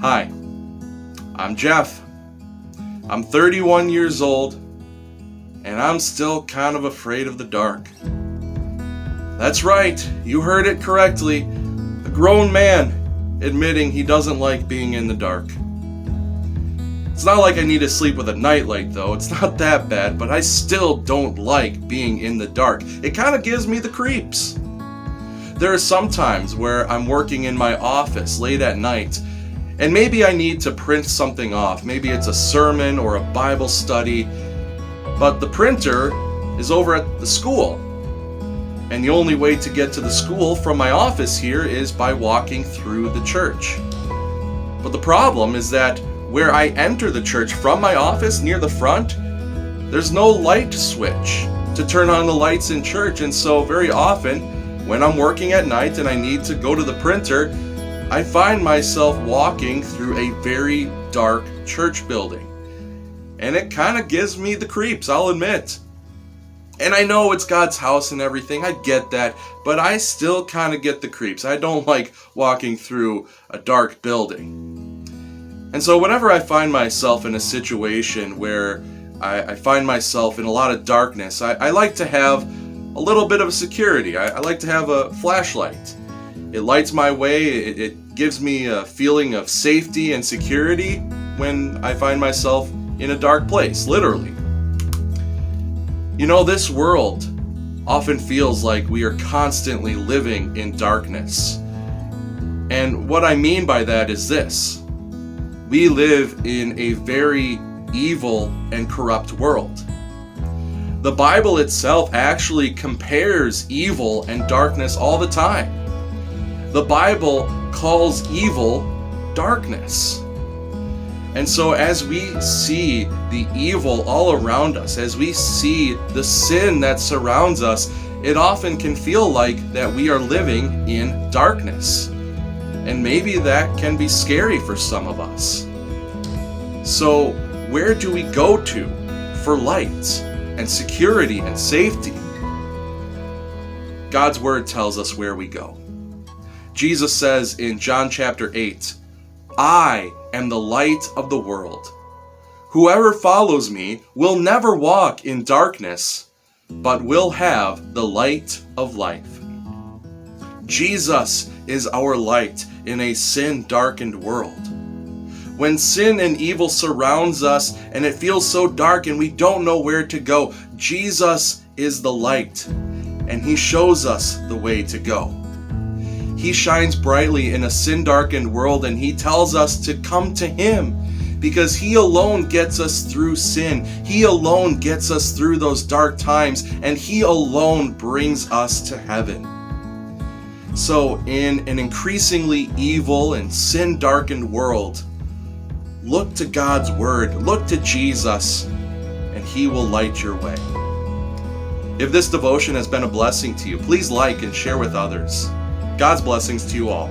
Hi, I'm Jeff. I'm 31 years old, and I'm still kind of afraid of the dark. That's right, you heard it correctly. A grown man admitting he doesn't like being in the dark. It's not like I need to sleep with a nightlight though, it's not that bad, but I still don't like being in the dark. It kind of gives me the creeps. There are some times where I'm working in my office late at night, and maybe I need to print something off. Maybe it's a sermon or a Bible study, but the printer is over at the school. And the only way to get to the school from my office here is by walking through the church. But the problem is that where I enter the church from my office near the front, there's no light switch to turn on the lights in church. And so very often when I'm working at night and I need to go to the printer, I find myself walking through a very dark church building. And it kind of gives me the creeps, I'll admit. And I know it's God's house and everything, I get that, but I still kind of get the creeps. I don't like walking through a dark building. And so whenever I find myself in a situation where I find myself in a lot of darkness, I like to have a little bit of security. I like to have a flashlight. It lights my way, it gives me a feeling of safety and security when I find myself in a dark place, literally. You know, this world often feels like we are constantly living in darkness. And what I mean by that is this: we live in a very evil and corrupt world. The Bible itself actually compares evil and darkness all the time. The Bible calls evil darkness. And so as we see the evil all around us, as we see the sin that surrounds us, it often can feel like that we are living in darkness. And maybe that can be scary for some of us. So where do we go to for light and security and safety? God's word tells us where we go. Jesus says in John chapter 8, "I am the light of the world. Whoever follows me will never walk in darkness, but will have the light of life." Jesus is our light in a sin-darkened world. When sin and evil surrounds us and it feels so dark and we don't know where to go, Jesus is the light, and He shows us the way to go. He shines brightly in a sin-darkened world, and He tells us to come to Him because He alone gets us through sin. He alone gets us through those dark times, and He alone brings us to heaven. So in an increasingly evil and sin-darkened world, look to God's Word, look to Jesus, and He will light your way. If this devotion has been a blessing to you, please like and share with others. God's blessings to you all.